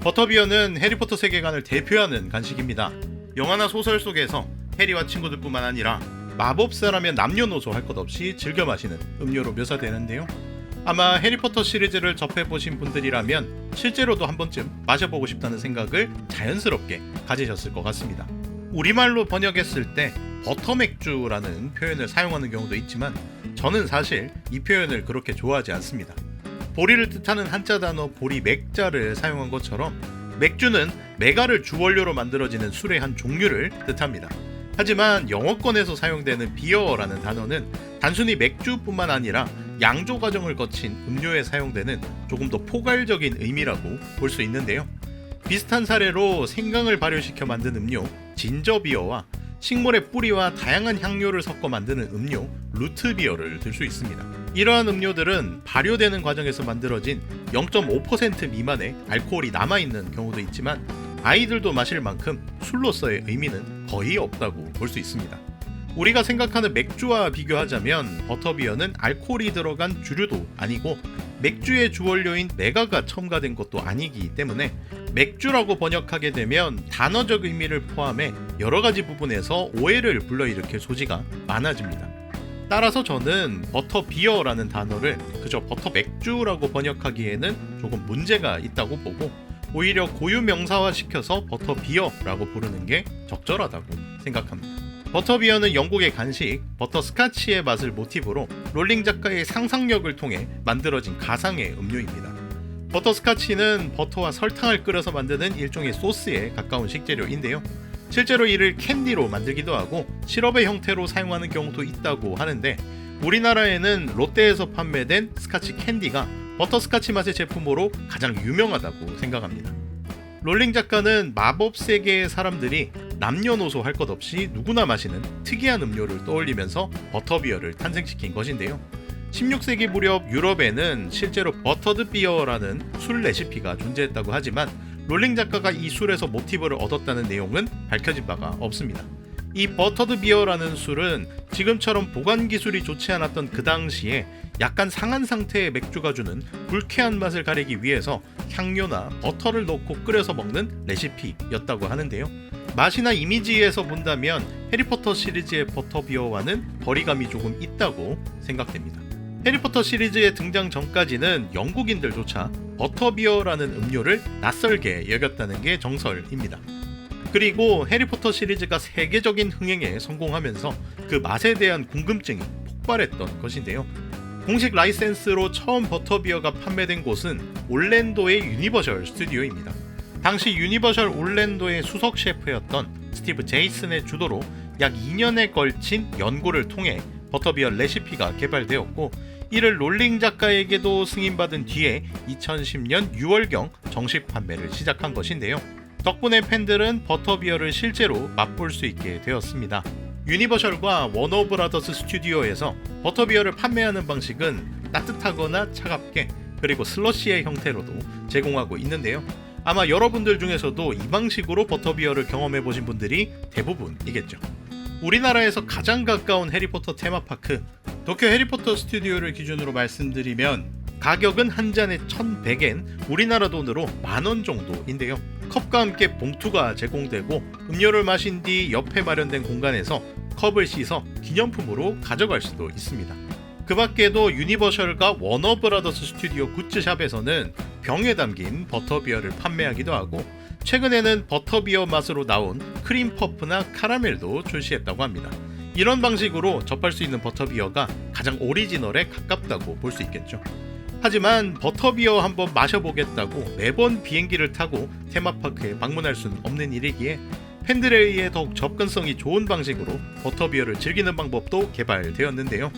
버터비어는 해리포터 세계관을 대표하는 간식입니다. 영화나 소설 속에서 해리와 친구들뿐만 아니라 마법사라면 남녀노소 할 것 없이 즐겨 마시는 음료로 묘사되는데요. 아마 해리포터 시리즈를 접해보신 분들이라면 실제로도 한 번쯤 마셔보고 싶다는 생각을 자연스럽게 가지셨을 것 같습니다. 우리말로 번역했을 때 버터맥주라는 표현을 사용하는 경우도 있지만 저는 사실 이 표현을 그렇게 좋아하지 않습니다. 보리를 뜻하는 한자 단어 보리맥자를 사용한 것처럼 맥주는 메가를 주원료로 만들어지는 술의 한 종류를 뜻합니다. 하지만 영어권에서 사용되는 비어라는 단어는 단순히 맥주뿐만 아니라 양조 과정을 거친 음료에 사용되는 조금 더 포괄적인 의미라고 볼 수 있는데요. 비슷한 사례로 생강을 발효시켜 만든 음료 진저비어와 식물의 뿌리와 다양한 향료를 섞어 만드는 음료 루트비어를 들 수 있습니다. 이러한 음료들은 발효되는 과정에서 만들어진 0.5% 미만의 알코올이 남아있는 경우도 있지만 아이들도 마실 만큼 술로서의 의미는 거의 없다고 볼 수 있습니다. 우리가 생각하는 맥주와 비교하자면 버터비어는 알코올이 들어간 주류도 아니고 맥주의 주원료인 메가가 첨가된 것도 아니기 때문에 맥주라고 번역하게 되면 단어적 의미를 포함해 여러 가지 부분에서 오해를 불러일으킬 소지가 많아집니다. 따라서 저는 버터비어라는 단어를 그저 버터맥주라고 번역하기에는 조금 문제가 있다고 보고 오히려 고유 명사화 시켜서 버터비어라고 부르는 게 적절하다고 생각합니다. 버터비어는 영국의 간식 버터스카치의 맛을 모티브로 롤링 작가의 상상력을 통해 만들어진 가상의 음료입니다. 버터스카치는 버터와 설탕을 끓여서 만드는 일종의 소스에 가까운 식재료인데요. 실제로 이를 캔디로 만들기도 하고 시럽의 형태로 사용하는 경우도 있다고 하는데 우리나라에는 롯데에서 판매된 스카치 캔디가 버터스카치 맛의 제품으로 가장 유명하다고 생각합니다. 롤링 작가는 마법 세계의 사람들이 남녀노소 할 것 없이 누구나 마시는 특이한 음료를 떠올리면서 버터비어를 탄생시킨 것인데요. 16세기 무렵 유럽에는 실제로 버터드 비어라는 술 레시피가 존재했다고 하지만 롤링 작가가 이 술에서 모티브를 얻었다는 내용은 밝혀진 바가 없습니다. 이 버터드 비어라는 술은 지금처럼 보관 기술이 좋지 않았던 그 당시에 약간 상한 상태의 맥주가 주는 불쾌한 맛을 가리기 위해서 향료나 버터를 넣고 끓여서 먹는 레시피였다고 하는데요. 맛이나 이미지에서 본다면 해리포터 시리즈의 버터비어와는 거리감이 조금 있다고 생각됩니다. 해리포터 시리즈의 등장 전까지는 영국인들조차 버터비어라는 음료를 낯설게 여겼다는 게 정설입니다. 그리고 해리포터 시리즈가 세계적인 흥행에 성공하면서 그 맛에 대한 궁금증이 폭발했던 것인데요. 공식 라이센스로 처음 버터비어가 판매된 곳은 올랜도의 유니버셜 스튜디오입니다. 당시 유니버셜 올랜도의 수석 셰프였던 스티브 제이슨의 주도로 약 2년에 걸친 연구를 통해 버터비어 레시피가 개발되었고 이를 롤링 작가에게도 승인받은 뒤에 2010년 6월경 정식 판매를 시작한 것인데요. 덕분에 팬들은 버터비어를 실제로 맛볼 수 있게 되었습니다. 유니버셜과 워너브라더스 스튜디오에서 버터비어를 판매하는 방식은 따뜻하거나 차갑게 그리고 슬러시의 형태로도 제공하고 있는데요. 아마 여러분들 중에서도 이 방식으로 버터비어를 경험해보신 분들이 대부분이겠죠. 우리나라에서 가장 가까운 해리포터 테마파크 도쿄 해리포터 스튜디오를 기준으로 말씀드리면 가격은 한 잔에 1,100엔, 우리나라 돈으로 10,000원 정도인데요. 컵과 함께 봉투가 제공되고 음료를 마신 뒤 옆에 마련된 공간에서 컵을 씻어 기념품으로 가져갈 수도 있습니다. 그 밖에도 유니버셜과 워너브라더스 스튜디오 굿즈샵에서는 병에 담긴 버터비어를 판매하기도 하고 최근에는 버터비어 맛으로 나온 크림 퍼프나 카라멜도 출시했다고 합니다. 이런 방식으로 접할 수 있는 버터비어가 가장 오리지널에 가깝다고 볼 수 있겠죠. 하지만 버터비어 한번 마셔보겠다고 매번 비행기를 타고 테마파크에 방문할 수는 없는 일이기에 팬들에 의해 더욱 접근성이 좋은 방식으로 버터비어를 즐기는 방법도 개발되었는데요.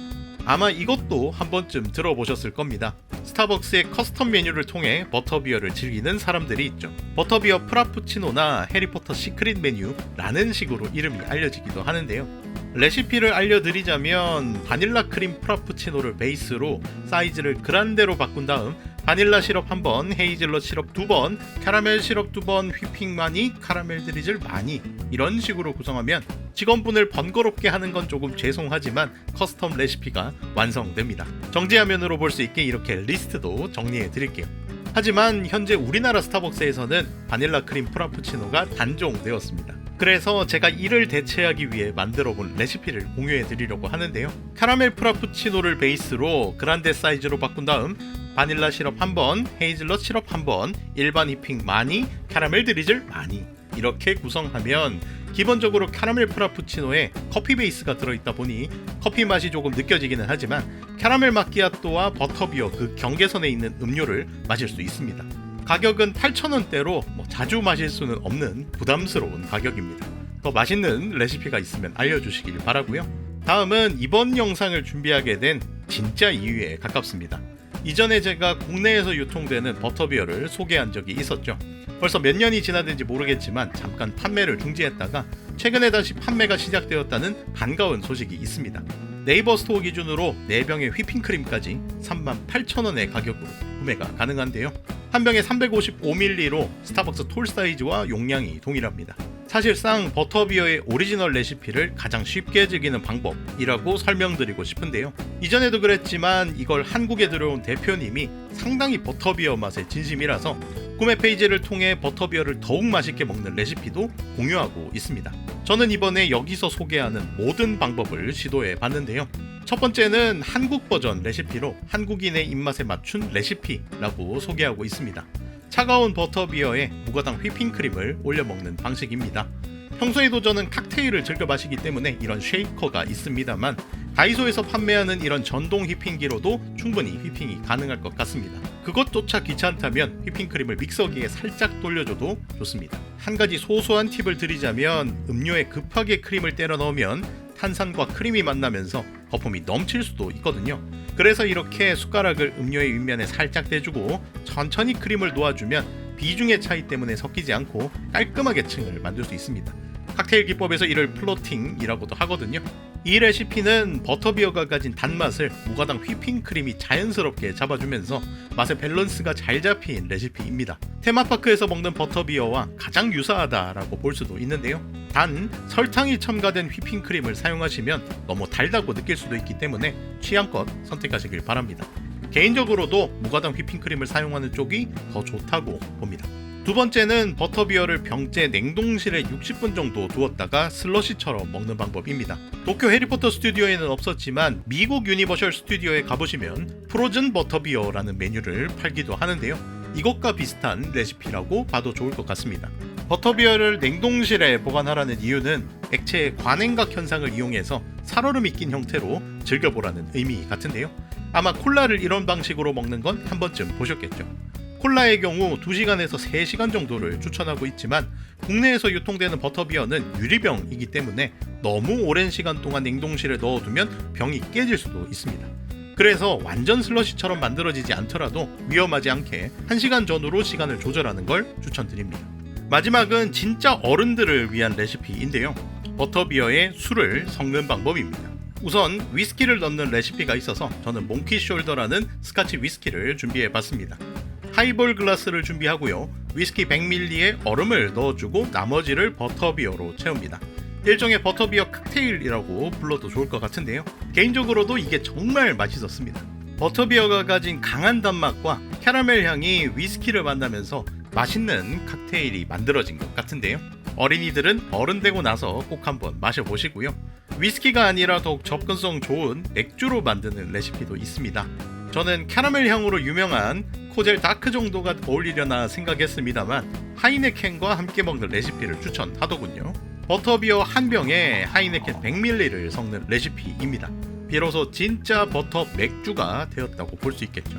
아마 이것도 한 번쯤 들어보셨을 겁니다. 스타벅스의 커스텀 메뉴를 통해 버터비어를 즐기는 사람들이 있죠. 버터비어 프라푸치노나 해리포터 시크릿 메뉴라는 식으로 이름이 알려지기도 하는데요. 레시피를 알려드리자면 바닐라 크림 프라푸치노를 베이스로 사이즈를 그란데로 바꾼 다음 바닐라 시럽 1번, 헤이즐넛 시럽 2번, 캐러멜 시럽 2번, 휘핑 많이, 카라멜 드리즐 많이 이런 식으로 구성하면 직원분을 번거롭게 하는 건 조금 죄송하지만 커스텀 레시피가 완성됩니다. 정지화면으로 볼 수 있게 이렇게 리스트도 정리해 드릴게요. 하지만 현재 우리나라 스타벅스에서는 바닐라 크림 프라푸치노가 단종되었습니다. 그래서 제가 이를 대체하기 위해 만들어본 레시피를 공유해 드리려고 하는데요. 카라멜 프라푸치노를 베이스로 그란데 사이즈로 바꾼 다음 바닐라 시럽 1번, 헤이즐넛 시럽 1번, 일반 휘핑 많이, 카라멜 드리즐 많이 이렇게 구성하면 기본적으로 카라멜 프라푸치노에 커피 베이스가 들어있다 보니 커피 맛이 조금 느껴지기는 하지만 카라멜 마키아토와 버터비어 그 경계선에 있는 음료를 마실 수 있습니다. 가격은 8,000원대로 자주 마실 수는 없는 부담스러운 가격입니다. 더 맛있는 레시피가 있으면 알려주시길 바라고요. 다음은 이번 영상을 준비하게 된 진짜 이유에 가깝습니다. 이전에 제가 국내에서 유통되는 버터비어를 소개한 적이 있었죠. 벌써 몇 년이 지났는지 모르겠지만 잠깐 판매를 중지했다가 최근에 다시 판매가 시작되었다는 반가운 소식이 있습니다. 네이버 스토어 기준으로 4병의 휘핑크림까지 38,000원의 가격으로 구매가 가능한데요. 한 병에 355ml로 스타벅스 톨 사이즈와 용량이 동일합니다. 사실상 버터비어의 오리지널 레시피를 가장 쉽게 즐기는 방법이라고 설명드리고 싶은데요. 이전에도 그랬지만 이걸 한국에 들여온 대표님이 상당히 버터비어 맛에 진심이라서 구매 페이지를 통해 버터비어를 더욱 맛있게 먹는 레시피도 공유하고 있습니다. 저는 이번에 여기서 소개하는 모든 방법을 시도해 봤는데요. 첫 번째는 한국 버전 레시피로 한국인의 입맛에 맞춘 레시피라고 소개하고 있습니다. 차가운 버터비어에 무가당 휘핑크림을 올려 먹는 방식입니다. 평소에도 저는 칵테일을 즐겨 마시기 때문에 이런 쉐이커가 있습니다만 다이소에서 판매하는 이런 전동 휘핑기로도 충분히 휘핑이 가능할 것 같습니다. 그것조차 귀찮다면 휘핑크림을 믹서기에 살짝 돌려줘도 좋습니다. 한 가지 소소한 팁을 드리자면 음료에 급하게 크림을 때려 넣으면 탄산과 크림이 만나면서 거품이 넘칠 수도 있거든요. 그래서 이렇게 숟가락을 음료의 윗면에 살짝 대주고 천천히 크림을 놓아주면 비중의 차이 때문에 섞이지 않고 깔끔하게 층을 만들 수 있습니다. 칵테일 기법에서 이를 플로팅이라고도 하거든요. 이 레시피는 버터비어가 가진 단맛을 무가당 휘핑크림이 자연스럽게 잡아주면서 맛의 밸런스가 잘 잡힌 레시피입니다. 테마파크에서 먹는 버터비어와 가장 유사하다라고 볼 수도 있는데요. 단 설탕이 첨가된 휘핑크림을 사용하시면 너무 달다고 느낄 수도 있기 때문에 취향껏 선택하시길 바랍니다. 개인적으로도 무가당 휘핑크림을 사용하는 쪽이 더 좋다고 봅니다. 두 번째는 버터비어를 병째 냉동실에 60분 정도 두었다가 슬러시처럼 먹는 방법입니다. 도쿄 해리포터 스튜디오에는 없었지만 미국 유니버셜 스튜디오에 가보시면 프로즌 버터비어라는 메뉴를 팔기도 하는데요. 이것과 비슷한 레시피라고 봐도 좋을 것 같습니다. 버터비어를 냉동실에 보관하라는 이유는 액체의 관행각 현상을 이용해서 살얼음이 낀 형태로 즐겨보라는 의미 같은데요. 아마 콜라를 이런 방식으로 먹는 건 한 번쯤 보셨겠죠. 콜라의 경우 2시간에서 3시간 정도를 추천하고 있지만 국내에서 유통되는 버터비어는 유리병이기 때문에 너무 오랜 시간 동안 냉동실에 넣어두면 병이 깨질 수도 있습니다. 그래서 완전 슬러시처럼 만들어지지 않더라도 위험하지 않게 1시간 전후로 시간을 조절하는 걸 추천드립니다. 마지막은 진짜 어른들을 위한 레시피인데요. 버터비어에 술을 섞는 방법입니다. 우선 위스키를 넣는 레시피가 있어서 저는 몽키 숄더라는 스카치 위스키를 준비해봤습니다. 하이볼 글라스를 준비하고요. 위스키 100ml에 얼음을 넣어주고 나머지를 버터비어로 채웁니다. 일종의 버터비어 칵테일이라고 불러도 좋을 것 같은데요. 개인적으로도 이게 정말 맛있었습니다. 버터비어가 가진 강한 단맛과 캐러멜 향이 위스키를 만나면서 맛있는 칵테일이 만들어진 것 같은데요. 어린이들은 어른 되고 나서 꼭 한번 마셔보시고요. 위스키가 아니라 더욱 접근성 좋은 맥주로 만드는 레시피도 있습니다. 저는 캐러멜 향으로 유명한 코젤 다크 정도가 어울리려나 생각했습니다만 하이네켄과 함께 먹는 레시피를 추천하더군요. 버터비어 한 병에 하이네켄 100ml를 섞는 레시피입니다. 비로소 진짜 버터 맥주가 되었다고 볼 수 있겠죠.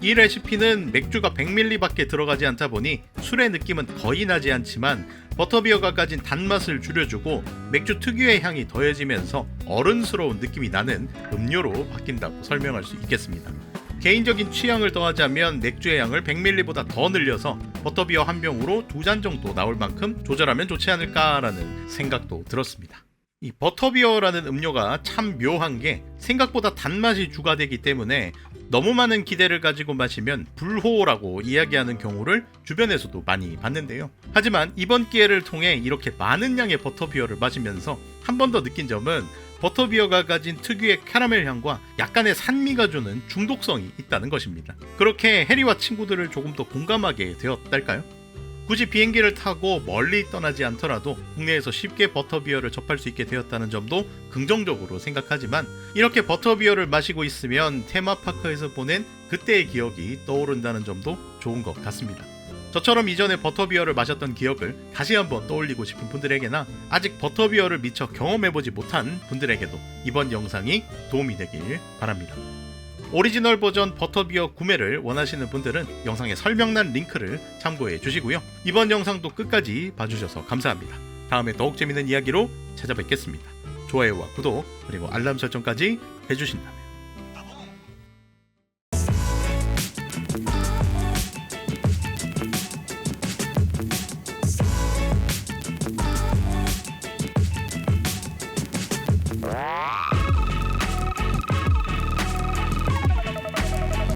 이 레시피는 맥주가 100ml 밖에 들어가지 않다 보니 술의 느낌은 거의 나지 않지만 버터비어가 가진 단맛을 줄여주고 맥주 특유의 향이 더해지면서 어른스러운 느낌이 나는 음료로 바뀐다고 설명할 수 있겠습니다. 개인적인 취향을 더하자면 맥주의 양을 100ml보다 더 늘려서 버터비어 한 병으로 2잔 정도 나올 만큼 조절하면 좋지 않을까라는 생각도 들었습니다. 이 버터비어라는 음료가 참 묘한 게 생각보다 단맛이 주가되기 때문에 너무 많은 기대를 가지고 마시면 불호라고 이야기하는 경우를 주변에서도 많이 봤는데요. 하지만 이번 기회를 통해 이렇게 많은 양의 버터비어를 마시면서 한 번 더 느낀 점은 버터비어가 가진 특유의 캐러멜 향과 약간의 산미가 주는 중독성이 있다는 것입니다. 그렇게 해리와 친구들을 조금 더 공감하게 되었달까요? 굳이 비행기를 타고 멀리 떠나지 않더라도 국내에서 쉽게 버터비어를 접할 수 있게 되었다는 점도 긍정적으로 생각하지만, 이렇게 버터비어를 마시고 있으면 테마파크에서 보낸 그때의 기억이 떠오른다는 점도 좋은 것 같습니다. 저처럼 이전에 버터비어를 마셨던 기억을 다시 한번 떠올리고 싶은 분들에게나 아직 버터비어를 미처 경험해보지 못한 분들에게도 이번 영상이 도움이 되길 바랍니다. 오리지널 버전 버터비어 구매를 원하시는 분들은 영상의 설명란 링크를 참고해 주시고요. 이번 영상도 끝까지 봐주셔서 감사합니다. 다음에 더욱 재밌는 이야기로 찾아뵙겠습니다. 좋아요와 구독 그리고 알람 설정까지 해주신다면